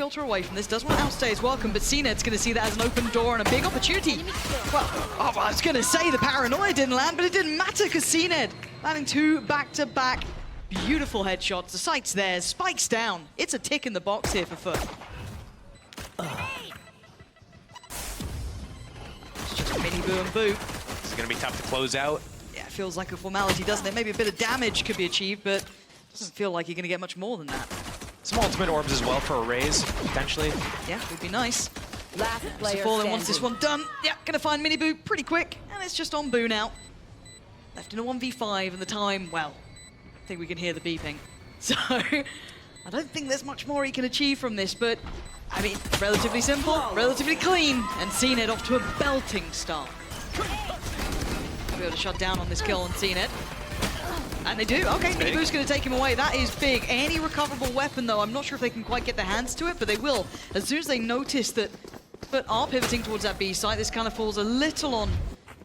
filter away from this, does want to outstay his welcome, but CNED's going to see that as an open door and a big opportunity. Well, I was going to say the paranoia didn't land, but it didn't matter because CNED landing 2 back-to-back beautiful headshots. The sight's there, spikes down. It's a tick in the box here for FUT. It's just mini boo and boo. This is going to be tough to close out. Yeah, it feels like a formality, doesn't it? Maybe a bit of damage could be achieved, but it doesn't feel like you're going to get much more than that. Some ultimate orbs as well for a raise, potentially. Yeah, would be nice. Last player Fallen wants this one done. Yeah, gonna find Mini Boo pretty quick, and it's just on Boo now. Left in a 1v5, and the time, well, I think we can hear the beeping. So, I don't think there's much more he can achieve from this, but, I mean, relatively simple, relatively clean, and CNED off to a belting start. Be able to shut down on this kill on CNED. And they do. Okay, Mini Boo's going to take him away. That is big. Any recoverable weapon, though, I'm not sure if they can quite get their hands to it, but they will. As soon as they notice that FUT are pivoting towards that B site, this kind of falls a little on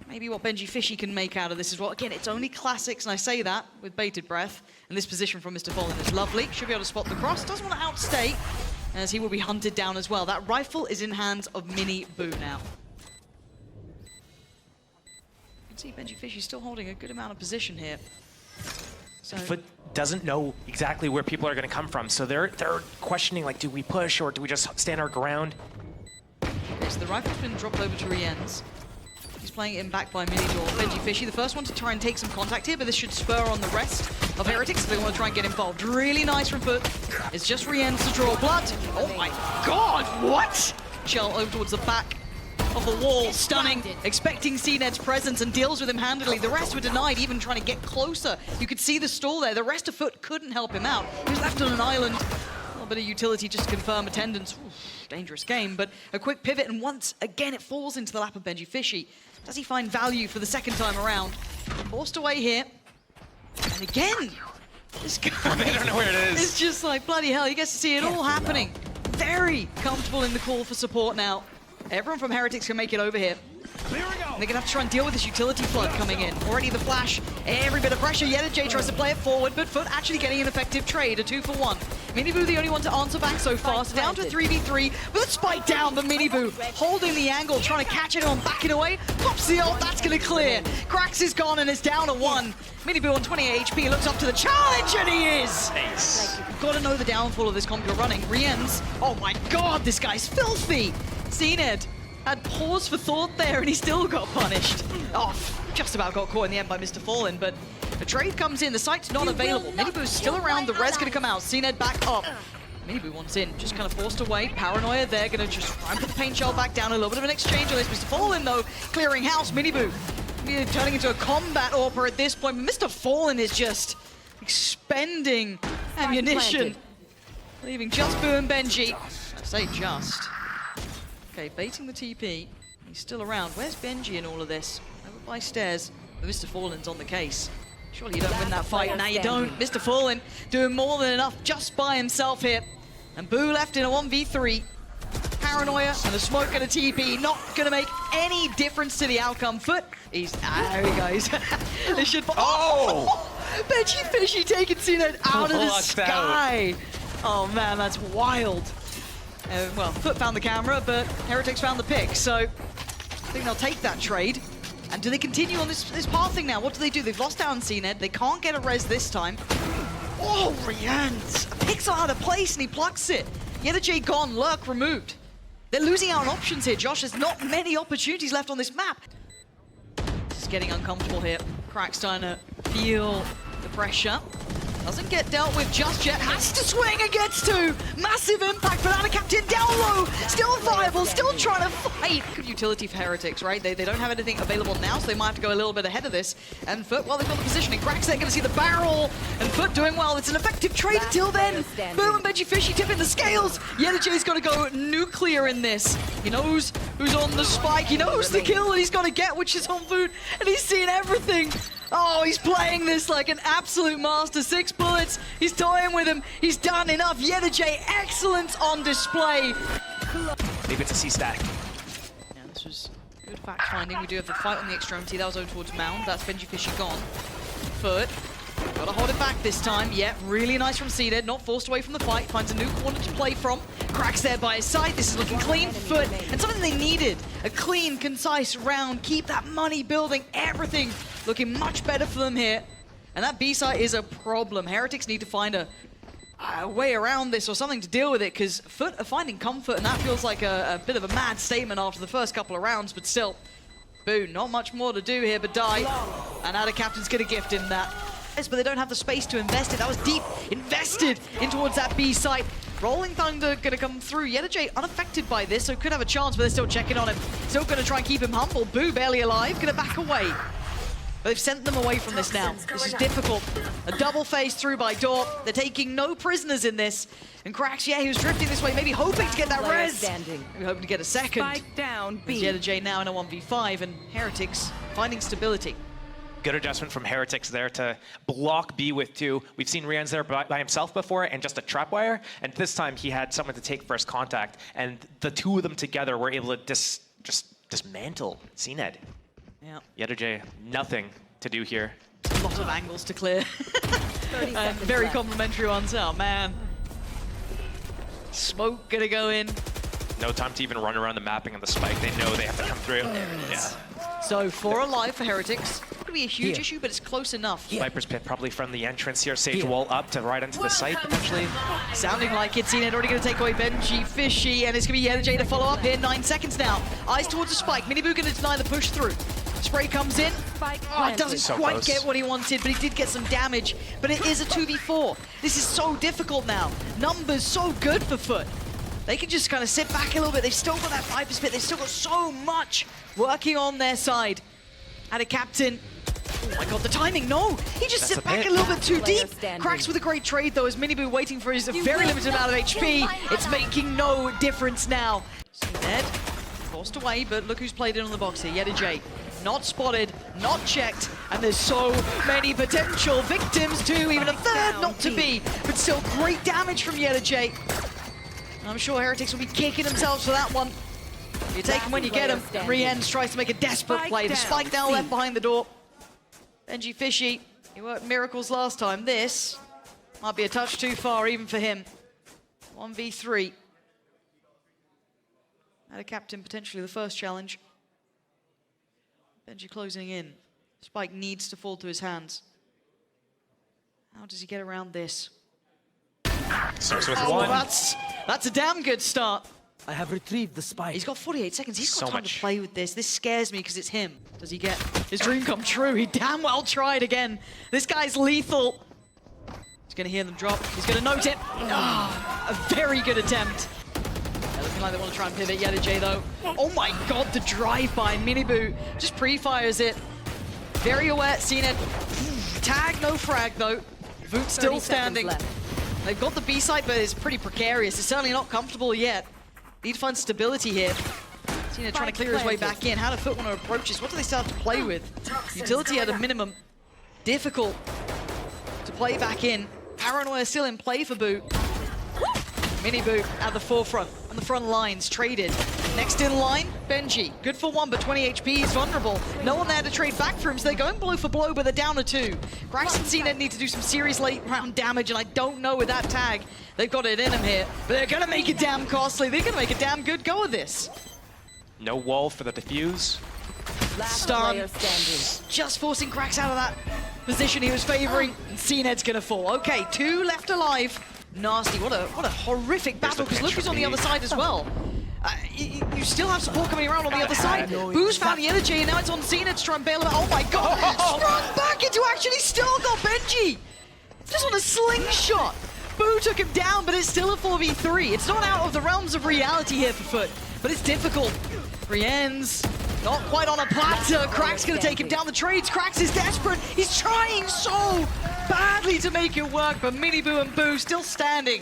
maybe what Benji Fishy can make out of this as well. Again, it's only classics, and I say that with bated breath. And this position from Mr. Fallen is lovely. Should be able to spot the cross. Doesn't want to outstay, as he will be hunted down as well. That rifle is in hands of Mini Boo now. You can see Benji Fishy still holding a good amount of position here. So FUT doesn't know exactly where people are going to come from, so they're questioning, like, do we push or do we just stand our ground? okay, so the rifle's been dropped over to Rienz. He's playing it in back by Mini Door. Benji Fishy, the first one to try and take some contact here, but this should spur on the rest of Heretics if they want to try and get involved. Really nice from FUT. It's just Rienz to draw blood. Oh my god, what? Shell over towards the back of the wall, stunning, expecting CNED's presence and deals with him handily. The rest were denied, even trying to get closer. You could see the stall there. The rest of FUT couldn't help him out. He was left on an island. A little bit of utility just to confirm attendance. Oof, dangerous game, but a quick pivot, and once again it falls into the lap of Benji Fishy. Does he find value for the second time around? Forced away here. And again, this guy, I don't know where it is. It's just like, bloody hell, he gets to see it all happening. Very comfortable in the call for support now. Everyone from Heretics can make it over here. They're going to have to try and deal with this utility flood coming in. Already the flash, every bit of pressure. Jay tries to play it forward, but FUT actually getting an effective trade, a 2-for-1. Mini Boo the only one to answer back so far, so down to 3v3, with a spike down, but Mini Boo holding the angle, trying to catch it on, backing away, pops the ult, that's going to clear. Krax is gone and is down to 1. Mini Boo on 28 HP, looks up to the challenge, and he is! Nice. You've got to know the downfall of this comp you're running. Rienz, oh my god, this guy's filthy! CNED had pause for thought there, and he still got punished. Oh, just about got caught in the end by Mr. Fallen, but the trade comes in, the site's not available. Mini Boo's still around, the res gonna come out. CNED back up. Mini Boo wants in, just kind of forced away. Paranoia there, gonna just try and put the paint shell back down. A little bit of an exchange on this. Mr. Fallen though, clearing house. Mini Boo turning into a combat AWPer at this point, but Mr. Fallen is just expending ammunition. Leaving just Boo and Benji. I say just. Okay, baiting the TP. He's still around. Where's Benji in all of this? Over by stairs. But Mr. Fallen's on the case. Surely you don't win that fight. Now you don't. Mr. Fallen doing more than enough just by himself here. And Boo left in a 1v3. Paranoia and a smoke and a TP. Not going to make any difference to the outcome. FUT, he's... there he goes. This should... Oh! Benji Fishy taking CNED out of the sky. Oh man, that's wild. Well, FUT found the camera, but Heretics found the pick, so I think they'll take that trade. And do they continue on this pathing now? What do? They've lost out on CNED. They can't get a res this time. Oh, Rienz! A pixel out of place, and he plucks it. Jay gone, Lurk removed. They're losing out on options here, Josh. There's not many opportunities left on this map. This is getting uncomfortable here. Krax trying to feel the pressure. Doesn't get dealt with just yet. Has to swing and gets to. Massive impact, banana captain down low. Still viable, still trying to fight. Good utility for Heretics, right? They don't have anything available now, so they might have to go a little bit ahead of this. And FUT, well, they've got the positioning. Krax there, going to see the barrel. And FUT doing well. It's an effective trade until then. Boom and Benji Fishy tipping the scales. Jay's got to go nuclear in this. He knows who's on the spike. He knows the kill that he's got to get, which is on FUT. And he's seeing everything. Oh, he's playing this like an absolute master. 6 bullets, he's toying with him. He's done enough. Jay, excellence on display. Maybe it's a C-stack. Yeah, this was good fact finding. We do have the fight on the extremity. That was over towards Mound. That's Benji Fishy gone. FUT Gotta hold it back this time. Yeah, really nice from Seeded. Not forced away from the fight. Finds a new corner to play from. Cracks there by his side. This is looking clean for FUT. And something they needed. A clean, concise round. Keep that money building. Everything looking much better for them here. And that B site is a problem. Heretics need to find a way around this or something to deal with it, because FUT are finding comfort, and that feels like a bit of a mad statement after the first couple of rounds, but still, Boo, not much more to do here but die. And now the captain's gonna gift him that. Yes, but they don't have the space to invest it. That was deep invested in towards that B site. Rolling Thunder gonna come through. J unaffected by this, so could have a chance, but they're still checking on him. Still gonna try and keep him humble. Boo barely alive, gonna back away. But they've sent them away from this now. This is difficult. A double phase through by Door. They're taking no prisoners in this. And Cracks, yeah, he was drifting this way, maybe hoping to get that res. Maybe hoping to get a second. Spike down, B. J now in a 1v5, and Heretics finding stability. Good adjustment from Heretics there to block B with 2. We've seen Rian's there by himself before and just a trapwire, and this time he had someone to take first contact, and the two of them together were able to just dismantle CNED. Yeah. J, nothing to do here. A lot of angles to clear. And very complimentary ones. Oh man. Smoke gonna go in. No time to even run around the mapping and the spike. They know they have to come through. Yeah. So 4 alive for Heretics. Could be a huge issue, but it's close enough. Viper's Pit probably from the entrance here. Sage wall up to right into the site potentially. Sounding like it's CNED already going to take away Benji, Fishy, and it's going to be J to follow up here. 9 seconds now. Eyes towards the spike. Miniboo going to deny the push through. Spray comes in. Oh, it doesn't so quite close. get what he wanted, but he did get some damage. But it is a 2v4. This is so difficult now. Numbers so good for FUT. They can just kind of sit back a little bit. They've still got that Viper's Pit. They've still got so much working on their side. And a captain. Oh my god, the timing, no! He just sit back a little bit too deep. Cracks with a great trade though, as Miniboo waiting for his very limited amount of HP. It's making no difference now. Ned forced away, but look who's played in on the box here. J. Not spotted, not checked, and there's so many potential victims too, even a third not to be, but still great damage from J. I'm sure Heretics will be kicking themselves for that one. You take them when you get them. Rienz tries to make a desperate play. The spike down left behind the door. Benji Fishy, he worked miracles last time. This might be a touch too far even for him. 1v3. Had a captain potentially the first challenge. Benji closing in. Spike needs to fall to his hands. How does he get around this? Starts with 1. That's a damn good start. I have retrieved the spike. He's got 48 seconds. He's got So time much. to play with this. This scares me because it's him. Does he get his dream come true? He damn well tried again. This guy's lethal. He's going to hear them drop. He's going to note it. Ah, a very good attempt. They're looking like they want to try and pivot J though. Oh my god, the drive-by. Miniboo just pre-fires it. Very aware, seen it. Tag, no frag though. Voot still standing. They've got the B site, but it's pretty precarious. It's certainly not comfortable yet. Need to find stability here. Cena trying to clear his way back in. How do FUT want to approach this? What do they start to play with? Utility at a minimum. Difficult to play back in. Paranoia still in play for Boo. Miniboo at the forefront. On the front lines, traded. Next in line, Benji. Good for 1, but 20 HP. He's vulnerable. No one there to trade back for him, so they're going blow for blow, but they're down to 2. Grax and CNED need to do some serious late round damage, and I don't know with that tag. They've got it in them here, but they're going to make it damn costly. They're going to make a damn good go of this. No wall for the defuse. Stun. Just forcing Cracks out of that position he was favoring, and CNED's going to fall. Okay, 2 left alive. Nasty. What a horrific battle, because look who's on the other side as well. You still have support coming around on the other side. Boo's found the energy, and now it's on Cena to try and bail him out. Oh my god! Sprung back into actually still got Benji! Just on a slingshot! Boo took him down, but it's still a 4v3. It's not out of the realms of reality here for FUT, but it's difficult. Rienz, not quite on a platter. Crack's gonna take him down the trades. Cracks is desperate. He's trying so badly to make it work, but Miniboo and Boo still standing.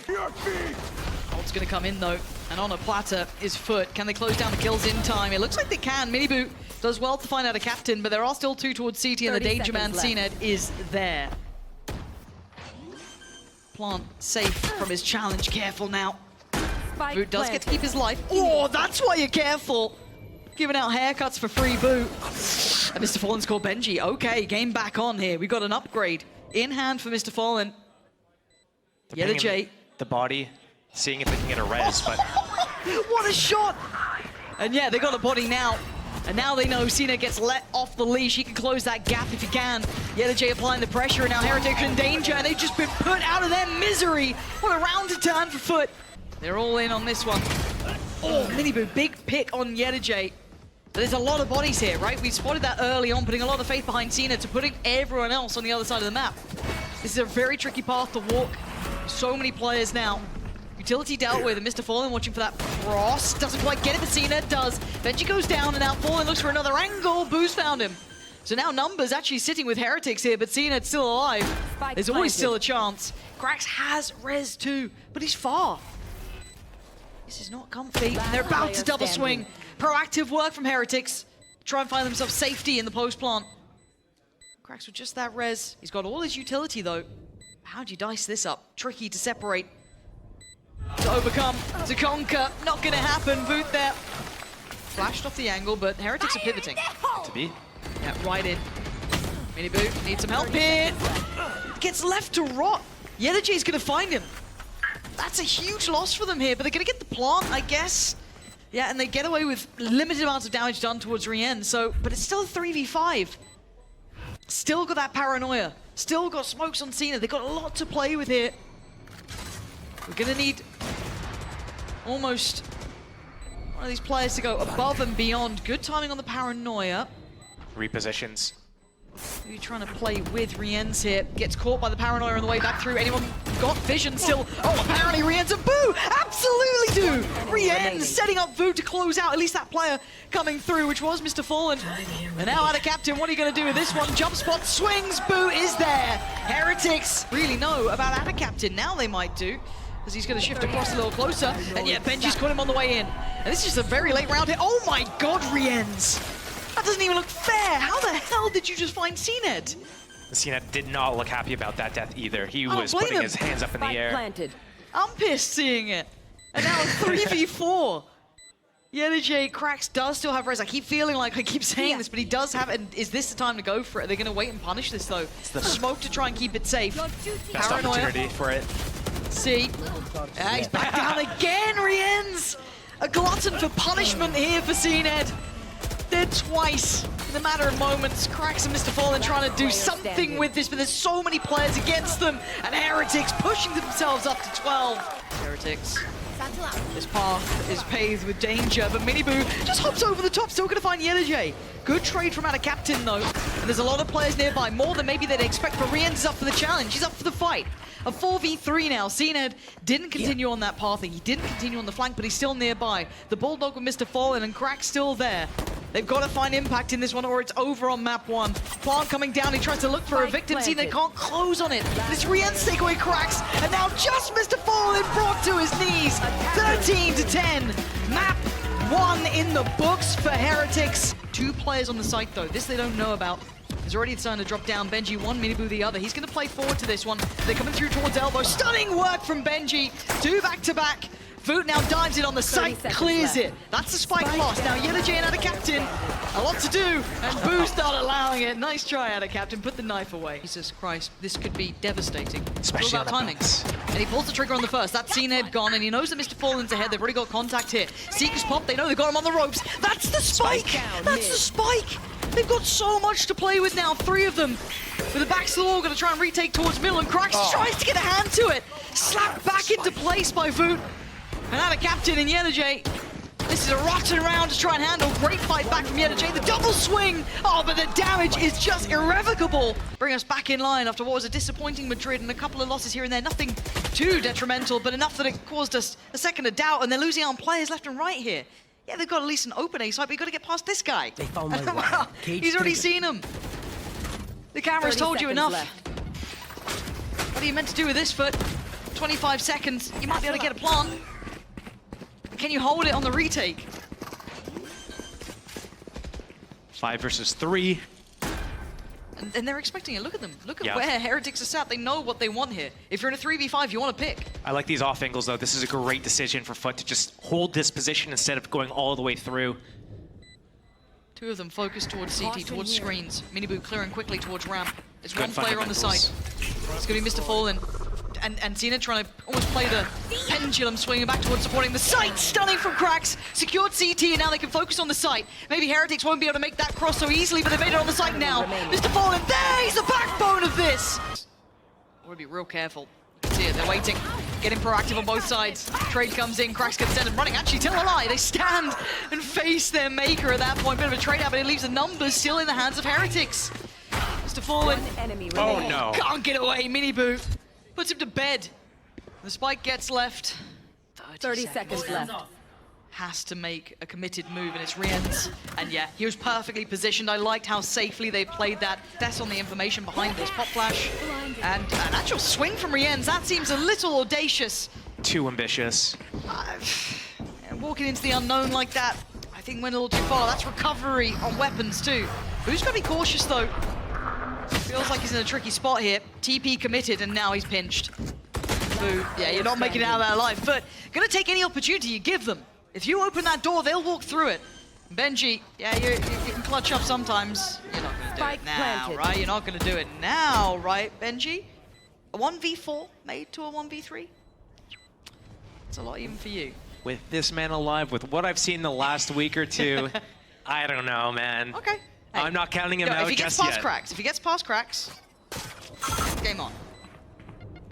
Ult's gonna come in though, and on a platter is FUT. Can they close down the kills in time? It looks like they can. Miniboo does well to find out a captain, but there are still 2 towards CT, and the danger man, CNED, is there. Plant safe from his challenge. Careful now. Boo does get to keep his life. Oh, that's why you're careful. Giving out haircuts for free, Boo. And Mr. Fallen scored Benji. Okay, game back on here. We got an upgrade. in hand for Mr. Fallen. Yellow J. The body, seeing if they can get a res, but... What a shot! And yeah, they got a body now. And now they know Cena gets let off the leash. He can close that gap if he can. Yellow J applying the pressure, and now Heretics in danger, and they've just been put out of their misery. What a round to turn for FUT. They're all in on this one. Oh, Miniboo, big pick on Yellow J. There's a lot of bodies here, right? We spotted that early on, putting a lot of faith behind Cena to putting everyone else on the other side of the map. This is a very tricky path to walk. So many players now. Utility dealt with, and Mr. Fallen watching for that cross. Doesn't quite get it, but Cena does. Benji goes down, and now Fallen looks for another angle. Boo's found him. So now Numbers actually sitting with Heretics here, but Cena's still alive. There's always still a chance. Krax has res too, but he's far. This is not comfy. They're about to double swing. Proactive work from Heretics. Try and find themselves safety in the post plant. Krax with just that res. He's got all his utility though. How do you dice this up? Tricky to separate. To overcome, to conquer, not gonna happen. Boot there. Flashed off the angle, but Heretics are pivoting. To be. Yeah, right in. Mini Boot needs some help here. Gets left to rot. Yellow J's gonna find him. That's a huge loss for them here, but they're gonna get the plant, I guess. Yeah, and they get away with limited amounts of damage done towards Rien, so, but it's still a 3v5. Still got that paranoia. Still got smokes on Cena. They've got a lot to play with here. We're gonna need almost one of these players to go above and beyond. Good timing on the paranoia. Repositions. You're trying to play with Rien's here. Gets caught by the paranoia on the way back through. Anyone got vision still? Oh, apparently Rien's a Boo! Absolutely do! Rien setting up Vu to close out at least that player coming through, which was Mr. Fallen. And now out of Captain, what are you going to do with this one? Jump spot swings, Boo is there! Heretics really know about out of Captain. Now they might do, as he's going to shift across a little closer. And yeah, Benji's caught him on the way in. And this is just a very late round here. Oh my god, Rien's! That doesn't even look fair. How the hell did you just find CNED? CNED did not look happy about that death either. He I was don't blame putting him. his hands up in the air. Planted. I'm pissed seeing it. And now 3v4. Yellow J, Krax does still have res. I keep feeling like I keep saying this, but he does have it. And is this the time to go for it? Are they going to wait and punish this though? the Smoke to try and keep it safe. Best opportunity for it. See? He's back down again, Rien's! A glutton for punishment here for CNED. Dead twice in a matter of moments. Krax and Mr. Fallen trying to do something with this, but there's so many players against them. And Heretics pushing themselves up to 12. Heretics. This path is paved with danger, but Miniboo just hops over the top, still gonna find Yellow J. Good trade from out of Captain though. And there's a lot of players nearby, more than maybe they'd expect, but Rien's is up for the challenge. He's up for the fight. A 4v3 now. CNED didn't continue on that pathing. He didn't continue on the flank, but he's still nearby. The Bulldog with Mr. Fallen and Krax still there. They've got to find impact in this one or it's over on map one. Plant coming down, he tries to look for a victim. CNED can't close on it. This Rien's takeaway Krax, and now just Mr. Fallen brought to his knees. 13-10. Map one in the books for Heretics. 2 players on the site though. This they don't know about. He's already starting to drop down. Benji one, Miniboo the other. He's going to play forward to this one. They're coming through towards elbow. Stunning work from Benji. 2 back-to-back. Voot now dives in on the site, clears it. That's the spike loss. Now Yellow J and out of Captain. A lot to do, and Boo's not allowing it. Nice try out of Captain. Put the knife away. Jesus Christ, this could be devastating. Especially it's all about on timing. the box. And he pulls the trigger on the first. That's CNED gone, and he knows that Mr. Fallen's ahead. They've already got contact here. Seekers pop. They know they've got him on the ropes. That's the spike. That's the spike. They've got so much to play with now. 3 of them. With the backs to the wall, going to try and retake towards middle, and Krax tries to get a hand to it. Slapped back into place by Voot. And out of Captain and Yellow J. This is a rotten round to try and handle. Great fight back from Yellow J. The double swing. Oh, but the damage is just irrevocable. Bring us back in line after what was a disappointing Madrid and a couple of losses here and there. Nothing too detrimental, but enough that it caused us a second of doubt. And they're losing on players left and right here. Yeah, they've got at least an open A site, but you've got to get past this guy. They found my wire. He's already seen him. The camera's told you enough. What are you meant to do with this FUT? 25 seconds. You might be able to get a plant. Can you hold it on the retake? 5 versus 3. And they're expecting it. Look at them. Look at Yeah. where Heretics are sat. They know what they want here. If you're in a 3v5, you want to pick. I like these off angles though. This is a great decision for FUT to just hold this position instead of going all the way through. Two of them focused towards CT, Caution towards here. screens. Minibu clearing quickly towards ramp. There's Good one player on the side. fundamentals. It's going to be Mr. Fallen. And Cena trying to almost play the pendulum, swinging back towards supporting the site. Stunning from Cracks. Secured CT, and now they can focus on the site. Maybe Heretics won't be able to make that cross so easily, but they made it on the site now. Mr. Fallen, there! He's the backbone of this! We'll be real careful. You can see it, they're waiting. Getting proactive on both sides. Trade comes in, Cracks gets sent and running. Actually, tell a lie. They stand and face their maker at that point. Bit of a trade out, but it leaves the numbers still in the hands of Heretics. Mr. Fallen. Enemy Oh remaining. no. Can't get away. Minibu puts him to bed. The spike gets left. 30 seconds left. Has to make a committed move, and it's Rien's. And yeah, he was perfectly positioned. I liked how safely they played that. That's on the information behind this pop flash. And an actual swing from Rien's. That seems a little audacious. Too ambitious. And walking into the unknown like that, I think went a little too far. That's recovery on weapons too. Who's got to be cautious though? Feels like he's in a tricky spot here. TP committed, and now he's pinched. Boo. Yeah, you're not making it out of that alive, but gonna take any opportunity you give them. If you open that door, they'll walk through it. Benji, yeah, you can clutch up sometimes. You're not gonna do Spike it now, planted. right? You're not gonna do it now, right, Benji? A 1v4 made to a 1v3? It's a lot even for you. With this man alive, with what I've seen the last week or two, I don't know, man. Okay. Hey, I'm not counting him no, out if he gets just past yet. Cracks, if he gets past Cracks, game on.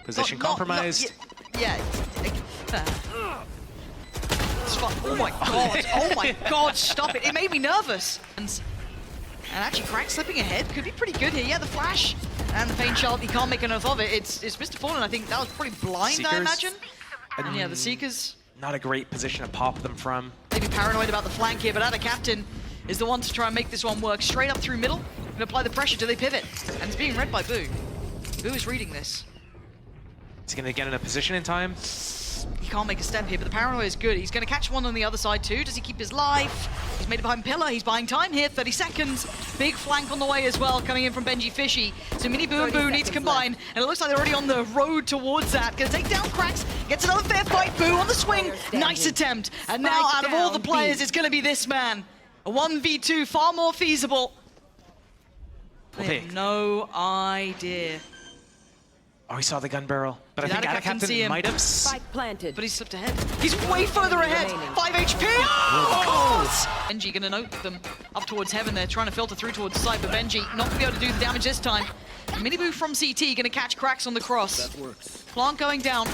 Position Not- compromised. yeah. It's fun. Oh my god. Oh my god, stop it. It made me nervous. And actually, Cracks slipping ahead could be pretty good here. Yeah, the flash and the pain shot, he can't make enough of it. It's Mr. Fallen, I think that was pretty blind, Seekers. I imagine. And yeah, the Seekers, Not a great position to pop them from. maybe paranoid about the flank here, but Ada Captain is the one to try and make this one work. Straight up through middle, and apply the pressure till they pivot. And it's being read by Boo. Boo is reading this. Is he going to get in a position in time? He can't make a step here, but the paranoia is good. He's going to catch one on the other side too. Does he keep his life? He's made it behind Pillar. He's buying time here. 30 seconds. Big flank on the way as well, coming in from Benji Fishy. So Mini Boo and 30 Boo need to seconds combine, and it looks like they're already on the road towards that. Going to take down Cracks. Gets another fair fight. Boo on the swing. Nice attempt. And now Spike out of all the down, players, B. it's going to be this man. A 1v2, far more feasible. They Okay. have no idea. Oh, he saw the gun barrel. But Did I think Ada Ada Captain see Captain him? might have... Spike planted. But he's slipped ahead. He's way further ahead. remaining. 5 HP. Oh! Benji gonna note them up towards heaven. They're trying to filter through towards the side, but Benji not gonna be able to do the damage this time. Miniboo from CT gonna catch Cracks on the cross. That works. Plant going down.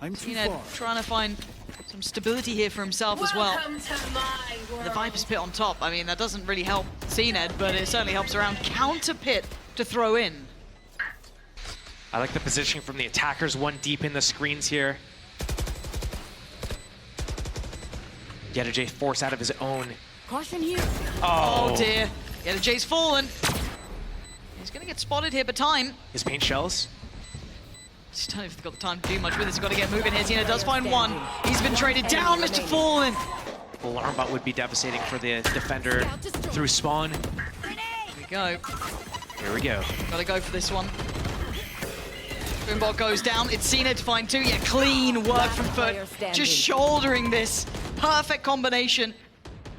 I'm too Cena far. trying to find some stability here for himself as well. The Viper's Pit on top. I mean, that doesn't really help CNED, but it certainly helps around. Counter Pit to throw in. I like the positioning from the attackers, one deep in the screens here. Yeta J forced out of his own. Caution here. Oh dear. Yeah, the J's fallen. He's gonna get spotted here, but time. His paint shells. Just don't know if they've got the time to do much with it. He's got to get moving here. Zena does find one. He's been traded down, Mr. Fallen. Alarm bot would be devastating for the defender through spawn. Here we go. Here we go. Gotta go for this one. Boombot goes down. It's Cena to find two. Yeah, clean work from player FUT. standing. Just shouldering this. Perfect combination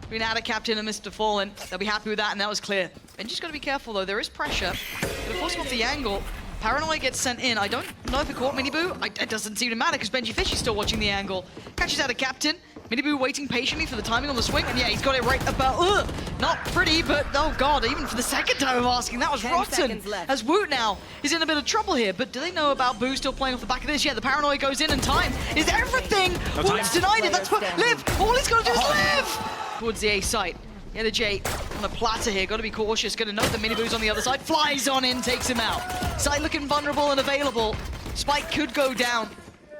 between Ada Captain and Mr. Fallen. They'll be happy with that, and that was clear. Benji's got to be careful, though. There is pressure. Gonna force him off the angle. Paranoia gets sent in. I don't know if it caught Miniboo. It doesn't seem to matter because Benji Fishy's still watching the angle. Catches Ada Captain. Miniboo waiting patiently for the timing on the swing, and yeah, he's got it right about, not pretty, but oh god, even for the second time of asking, that was 10 rotten. seconds left. As Woot now is in a bit of trouble here, but do they know about Boo still playing off the back of this? Yeah, the paranoia goes in, and time is everything. No time. Woot's denied it. That's what Player standing. live. All he's got to do is live. Towards the A site. Yeah, the J on a platter here. Got to be cautious. Going to note the Miniboo's on the other side. Flies on in, takes him out. Site looking vulnerable and available. Spike could go down.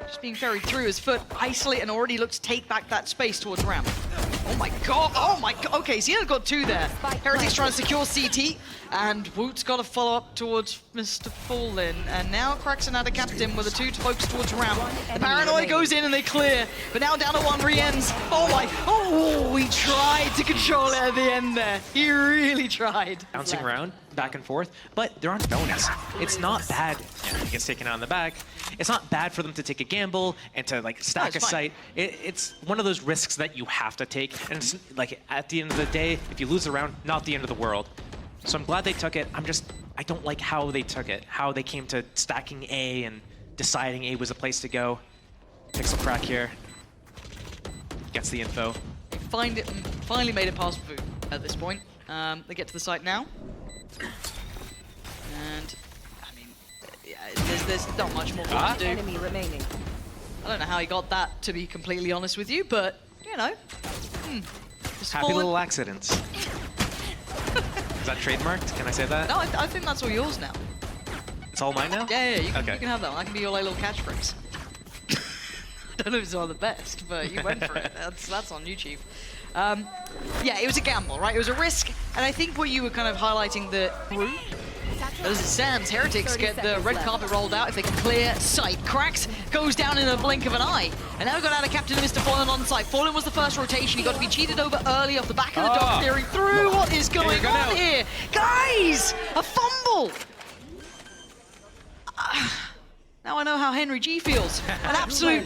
Just being ferried through his foot. Isolate and already looks to take back that space towards ramp. Oh my god. Oh my god. Okay, Zena got two there. Heretics trying to secure CT. And Woot's got to follow up towards Mr. Fallen. And now Cracks and Ada Captain with the two to focus towards ramp. The paranoia goes in and they clear. But now down to one re-ends. Oh my. Oh, he tried to control it at the end there. He really tried. Bouncing around. back and forth, but they're on bonus. It's not bad. Yeah, he gets taken out in the back. It's not bad for them to take a gamble and to like stack a site. It's one of those risks that you have to take. And it's, like at the end of the day, if you lose the round, not the end of the world. So I'm glad they took it. I don't like how they took it, how they came to stacking A and deciding A was the place to go. Pixel crack here. Gets the info. Finally made it past Vu at this point. They get to the site now. And, I mean, yeah, there's not much more to do. Enemy remaining. I don't know how he got that, to be completely honest with you, but, you know. Just Happy little accidents. Is that trademarked? Can I say that? No, I think that's all yours now. It's all mine now? Yeah, you can, Okay. you can have that one. That can be your like, little catchphrase. I don't know if it's one of the best, but you went for it. That's on YouTube. Yeah, it was a gamble, right? It was a risk, and I think what you were kind of highlighting that as it stands, Heretics get the red carpet rolled out if they can clear sight. Cracks goes down in a blink of an eye, and now we've got out of Captain Mr. Fallen on site. Fallen was the first rotation. He got to be cheated over early off the back of the dog steering through. What is going on here? Guys, a fumble! Now I know how Henry G feels. An absolute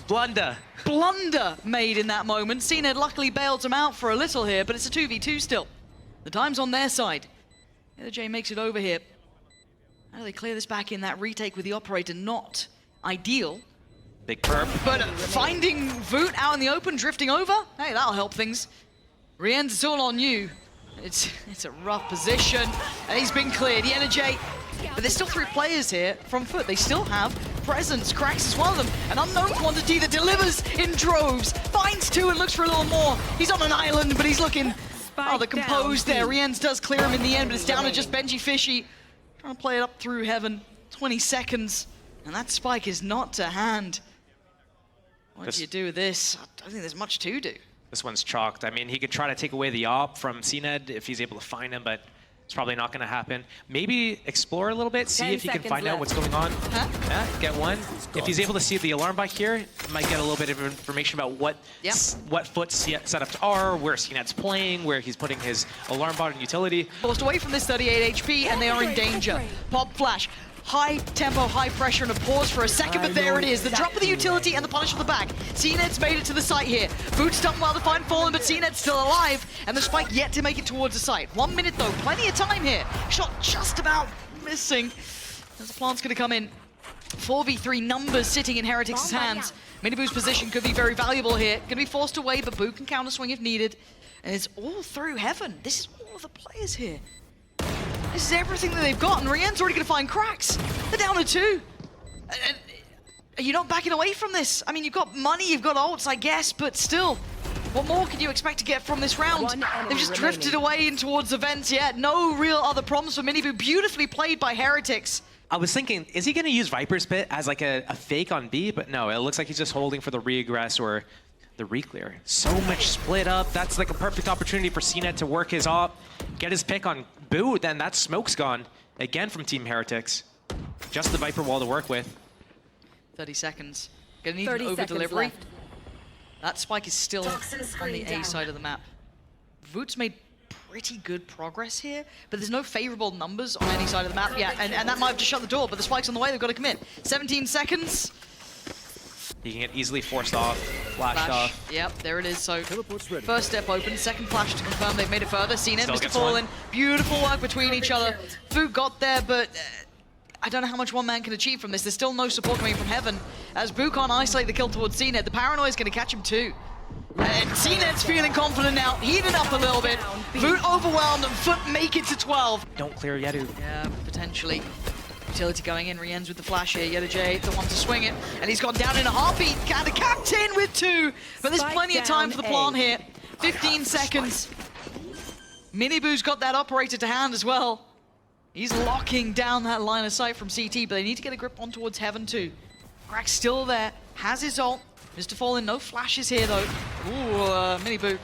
Blunder. blunder made in that moment. CNED luckily bailed him out for a little here, but it's a 2v2 still. The time's on their side. J makes it over here. How do they clear this back in? That retake with the operator, not ideal. Big perp. But finding Voot out in the open, drifting over, hey, that'll help things. Rienz, it's all on you. It's a rough position, and he's been cleared. EMEA, but there's still 3 players here from FUT. They still have presence. Cracks is one of them. An unknown quantity that delivers in droves. Finds 2 and looks for a little more. He's on an island, but he's looking rather composed there. Rienz does clear him in the end, but it's down to just Benji Fishy. Trying to play it up through heaven. 20 seconds, and that spike is not to hand. What do you do with this? I don't think there's much to do. This one's chalked. I mean, he could try to take away the op from CNED if he's able to find him, but it's probably not going to happen. Maybe explore a little bit, see if he can find out what's going on. Yeah, get one. If he's able to see the alarm by here, might get a little bit of information about what FUT's setups are, where CNED's playing, where he's putting his alarm bot and utility. Forced away from this 38 HP, and they are in danger. Pop flash. High tempo, high pressure, and a pause for a second, but there it is. The drop of the utility and the punish of the back. CNED's made it to the site here. Boot's done well to find Fallen, but CNED's still alive, and the spike yet to make it towards the site. 1 minute though, plenty of time here. Shot just about missing. As the plant's gonna come in. 4v3 numbers sitting in Heretics' hands. Miniboo's position could be very valuable here. Gonna be forced away, but Boo can counter swing if needed. And it's all through heaven. This is all of the players here. This is everything that they've got, and Rien's already gonna find cracks. They're down to 2. And you're not backing away from this. I mean, you've got money, you've got ults, I guess, but still, what more can you expect to get from this round? They've just drifted away in towards events yet. No real other problems for Miniboo. Beautifully played by Heretics. I was thinking, is he going to use Viper's Pit as like a fake on B? But no, it looks like he's just holding for the regress or the reclear. So much split up. That's like a perfect opportunity for CNED to work his op, get his pick on Boo, then that smoke's gone again from Team Heretics. Just the Viper wall to work with. 30 seconds. Gonna need an over-delivery. That spike is still on the A side of the map. Voot's made pretty good progress here, but there's no favorable numbers on any side of the map yet, and that might have just shut the door, but the spike's on the way, they've got to commit. 17 seconds. He can get easily forced off, flashed off. Yep, there it is. So first step open, second flash to confirm they've made it further. Seen it, Mr. Fallen. Beautiful work between each other. Fu got there, but I don't know how much one man can achieve from this. There's still no support coming from heaven. As Boo can't isolate the kill towards CNED, the paranoia is going to catch him too. And CNED's feeling confident now, heating up a little bit. Voot overwhelmed, and FUT make it to 12. Don't clear Yedu. Yeah, potentially. Utility going in, Rienz with the flash here. EMEA, the one to swing it. And he's gone down in a heartbeat. Got the captain with 2. But there's plenty of time for the plant here. 15 seconds. Miniboo's got that operator to hand as well. He's locking down that line of sight from CT, but they need to get a grip on towards heaven too. Crack's still there, has his ult. Mr. Fallen, no flashes here though. Ooh, Miniboo.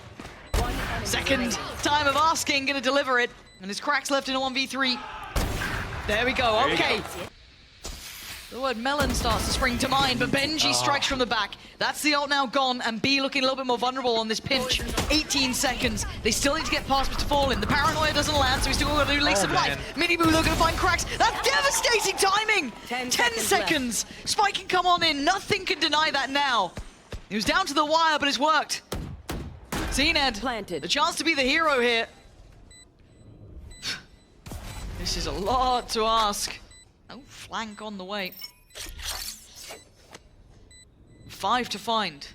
Second time of asking, gonna deliver it. And his Crack's left in a 1v3. There we go, okay. The word melon starts to spring to mind, but Benji strikes from the back. That's the ult now gone, and B looking a little bit more vulnerable on this pinch. 18 seconds. They still need to get past Mr. Fallen. The paranoia doesn't land, so he's still got to do lease of life. Mini-Boo looking to find cracks. That's devastating timing! 10 seconds. Spike can come on in. Nothing can deny that now. He was down to the wire, but it's worked. Zened, Planted. the chance to be the hero here. This is a lot to ask. Oh, flank on the way. 5 to find.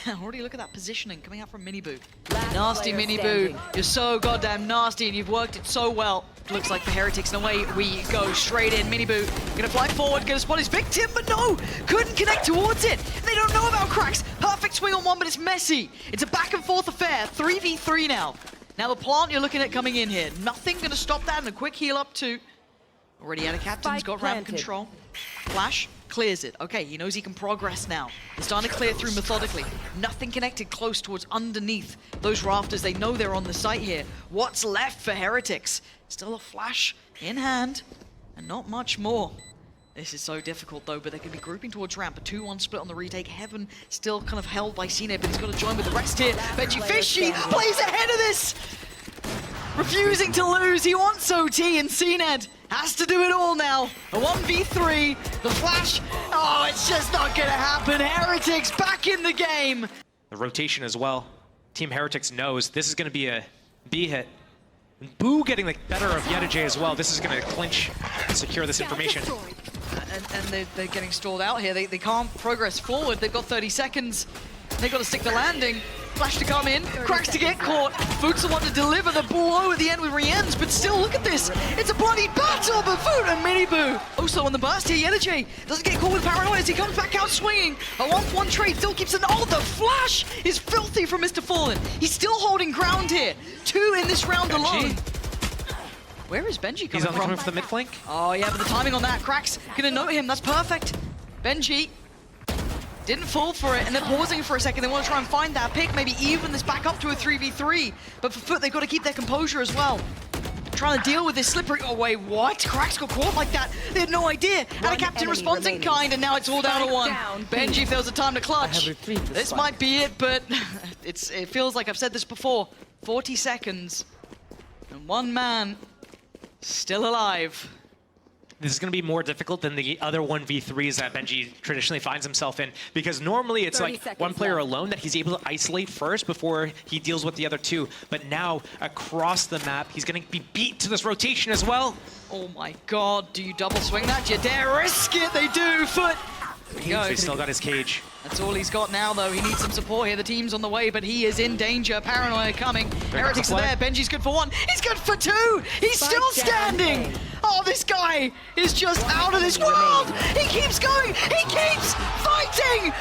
Already look at that positioning coming out from Mini-Boo. Nasty Mini-Boo. You're so goddamn nasty and you've worked it so well. Looks like for Heretics, and away we go straight in. Mini-Boo gonna fly forward, gonna spot his victim, but no! Couldn't connect towards it. They don't know about cracks. Perfect swing on one, but it's messy. It's a back and forth affair. 3v3 now. Now the plant you're looking at coming in here. Nothing gonna stop that, and a quick heal up too. Already out of captain's got ramp control. Flash clears it. Okay, he knows he can progress now. He's starting to clear through methodically. Nothing connected close towards underneath those rafters. They know they're on the site here. What's left for Heretics? Still a flash in hand, and not much more. This is so difficult though, but they could be grouping towards ramp. A 2-1 split on the retake. Heaven still kind of held by Cine, but he's got to join with the rest here. Benji Fishy plays ahead of this! Refusing to lose, he wants OT, and CNED has to do it all now. A 1v3, the flash, oh, it's just not gonna happen. Heretics back in the game. The rotation as well. Team Heretics knows this is gonna be a B hit. And Boo getting the better of Yedijay as well. This is gonna clinch and secure this information. And they're getting stalled out here. They can't progress forward. They've got 30 seconds. They've got to stick the landing. Flash to come in, cracks to get caught. Foot's the one to deliver the blow at the end with Rienz, but still, look at this. It's a bloody battle, but Foot and Mini-Boo. Also on the burst here, Yedijay doesn't get caught with paranoia as he comes back out swinging. A 1-1 trade still keeps an... Oh, the flash is filthy from Mr. Fallen. He's still holding ground here. 2 in this round alone. Where is Benji coming from? He's coming from the mid flank. Oh yeah, but the timing on that, Cracks gonna note him, that's perfect. Benji didn't fall for it, and they're pausing for a second. They want to try and find that pick, maybe even this back up to a 3v3. But for Foot, they've got to keep their composure as well. Trying to deal with this slippery... Oh wait, what? Cracks got caught like that. They had no idea. And a captain response in kind, and now it's all down to 1. Benji feels the time to clutch. This might be it, but it feels like I've said this before. 40 seconds, and 1 man still alive. This is going to be more difficult than the other 1v3s that Benji traditionally finds himself in, because normally it's like one player alone that he's able to isolate first before he deals with the other 2. But now, across the map, he's going to be beat to this rotation as well. Oh my god, do you double swing that? Do you dare risk it? They do, Foot. He's still got his cage. That's all he's got now, though. He needs some support here. The team's on the way, but he is in danger. Paranoia coming. Heretics are there. Benji's good for 1. He's good for 2. He's still standing. Oh, this guy is just out of this world. He keeps going. He keeps fighting.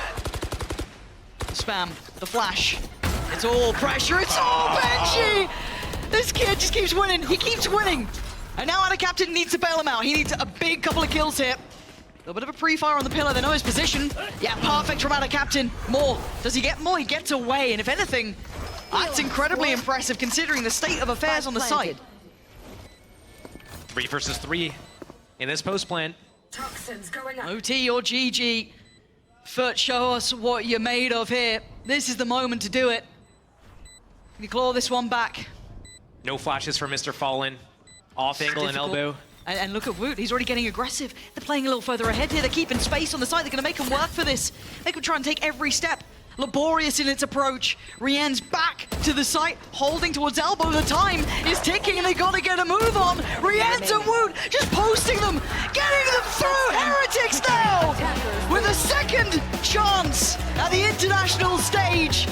Spam. The flash. It's all pressure. It's all Benji. This kid just keeps winning. He keeps winning. And now Anna Captain needs to bail him out. He needs a big couple of kills here. A little bit of a pre-fire on the pillar. They know his position. Yeah, perfect from out of captain. More. Does he get more? He gets away. And if anything, that's incredibly impressive considering the state of affairs on the site. 3 versus 3 in this post plan. OT or GG. Foot, show us what you're made of here. This is the moment to do it. Can you claw this one back? No flashes for Mr. Fallen. Off angle and elbow. And look at Woot, he's already getting aggressive. They're playing a little further ahead here. They're keeping space on the side. They're going to make him work for this. They could try and take every step. Laborious in its approach. Rien's back to the site, holding towards elbow. The time is ticking and they got to get a move on. Rien's and Woot just posting them, getting them through. Heretics now with a second chance at the international stage.